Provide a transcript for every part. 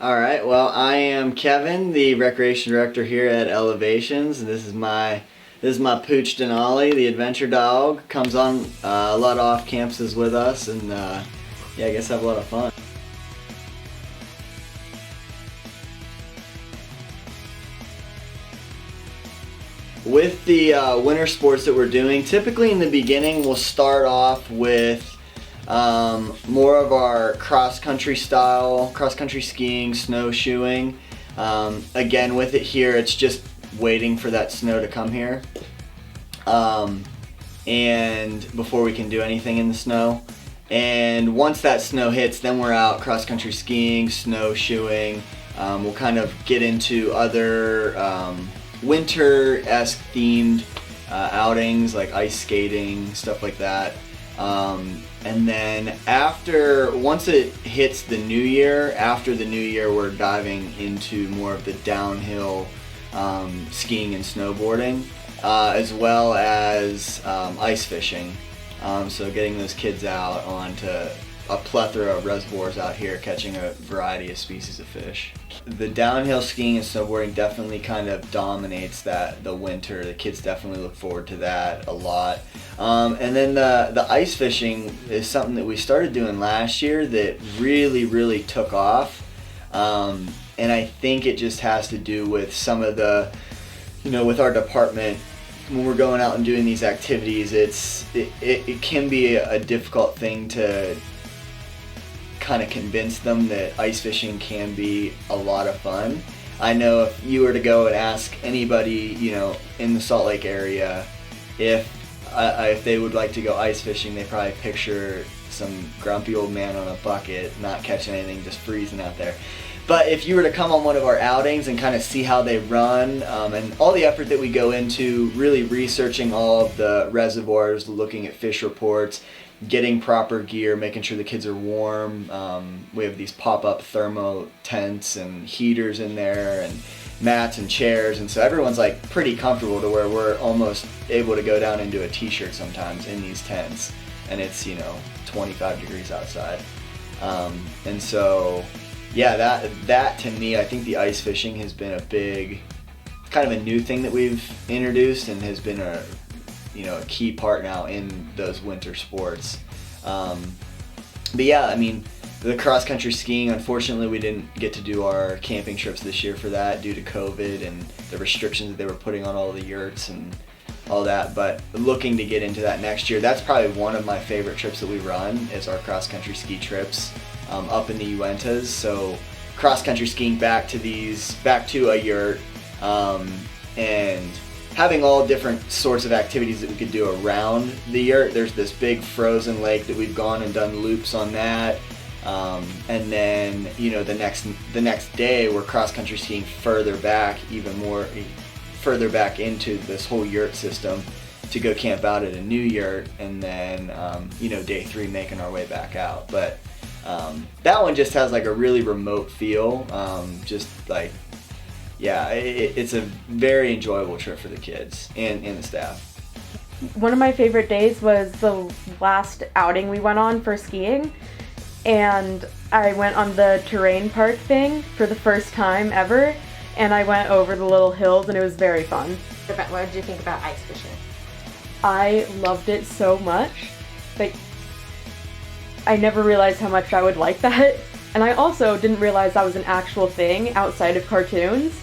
All right, well, I am Kevin, the recreation director here at Elevations, and this is my Pooch Denali, the adventure dog. Comes on a lot of off campuses with us, and yeah, I guess have a lot of fun. With the winter sports that we're doing, typically in the beginning we'll start off with more of our cross-country style, cross-country skiing, snowshoeing. Again, with it here, it's just waiting for that snow to come here. And before we can do anything in the snow. And once that snow hits, then we're out cross-country skiing, snowshoeing. We'll kind of get into other winter-esque themed outings like ice skating, stuff like that. And then once it hits the new year, after the new year, we're diving into more of the downhill skiing and snowboarding, as well as ice fishing. So getting those kids out onto a plethora of reservoirs out here, catching a variety of species of fish. The downhill skiing and snowboarding definitely kind of dominates the winter. The kids definitely look forward to that a lot. And then the ice fishing is something that we started doing last year that really took off. And I think it just has to do with some of the, with our department, when we're going out and doing these activities, it can be a difficult thing to kind of convince them that ice fishing can be a lot of fun. I know if you were to go and ask anybody, in the Salt Lake area, if they would like to go ice fishing, they probably picture some grumpy old man on a bucket, not catching anything, just freezing out there. But if you were to come on one of our outings and kind of see how they run, and all the effort that we go into really researching all of the reservoirs, looking at fish reports, getting proper gear, making sure the kids are warm. We have these pop-up thermo tents and heaters in there and mats and chairs, and so everyone's like pretty comfortable to where we're almost able to go down into a t-shirt sometimes in these tents, and it's 25 degrees outside. And so yeah, that to me, I think the ice fishing has been a big, kind of a new thing that we've introduced and has been a key part now in those winter sports. But yeah, I mean, the cross-country skiing, unfortunately we didn't get to do our camping trips this year for that due to COVID and the restrictions that they were putting on all the yurts and all that, but looking to get into that next year. That's probably one of my favorite trips that we run, is our cross-country ski trips up in the Uintas. So cross-country skiing back to a yurt, and having all different sorts of activities that we could do around the yurt. There's this big frozen lake that we've gone and done loops on that. And then, the next day we're cross-country skiing further back into this whole yurt system to go camp out at a new yurt, and then, day 3 making our way back out. But that one just has like a really remote feel, it's a very enjoyable trip for the kids and the staff. One of my favorite days was the last outing we went on for skiing, and I went on the terrain park thing for the first time ever, and I went over the little hills, and it was very fun. What did you think about ice fishing? I loved it so much. I never realized how much I would like that, and I also didn't realize that was an actual thing outside of cartoons,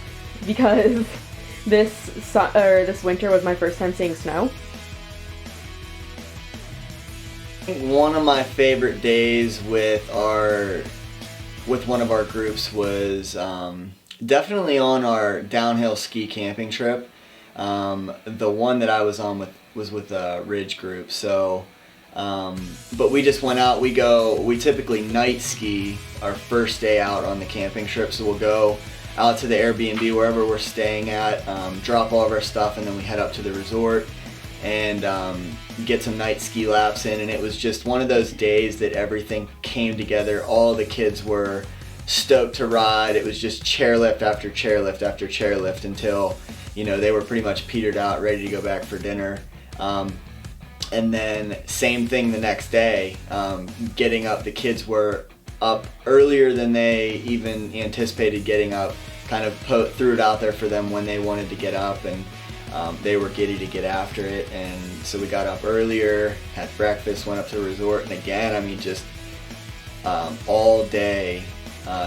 because this winter was my first time seeing snow. One of my favorite days with one of our groups was definitely on our downhill ski camping trip. The one that I was on was with a Ridge group. So, but we just went out. We typically night ski our first day out on the camping trip. So we'll go out to the Airbnb wherever we're staying at, drop all of our stuff, and then we head up to the resort and get some night ski laps in. And it was just one of those days that everything came together. All the kids were stoked to ride. It was just chairlift after chairlift after chairlift until they were pretty much petered out, ready to go back for dinner. And then same thing the next day, getting up. The kids were up earlier than they even anticipated getting up. Kind of threw it out there for them when they wanted to get up, and they were giddy to get after it. And so we got up earlier, had breakfast, went up to the resort, and again, I mean, just all day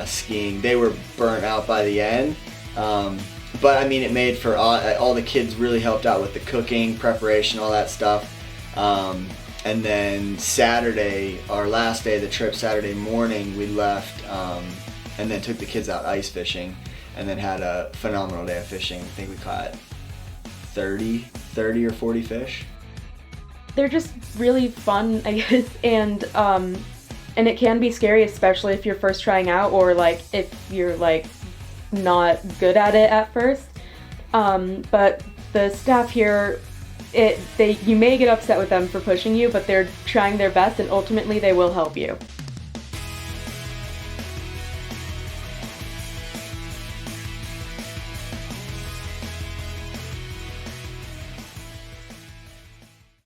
skiing. They were burnt out by the end, but I mean, it made for all the kids really helped out with the cooking, preparation, all that stuff. And then Saturday, our last day of the trip, Saturday morning, we left and then took the kids out ice fishing, and then had a phenomenal day of fishing. I think we caught 30 or 40 fish. They're just really fun, I guess, and it can be scary, especially if you're first trying out, or like if you're like not good at it at first. But the staff here, you may get upset with them for pushing you, but they're trying their best, and ultimately they will help you.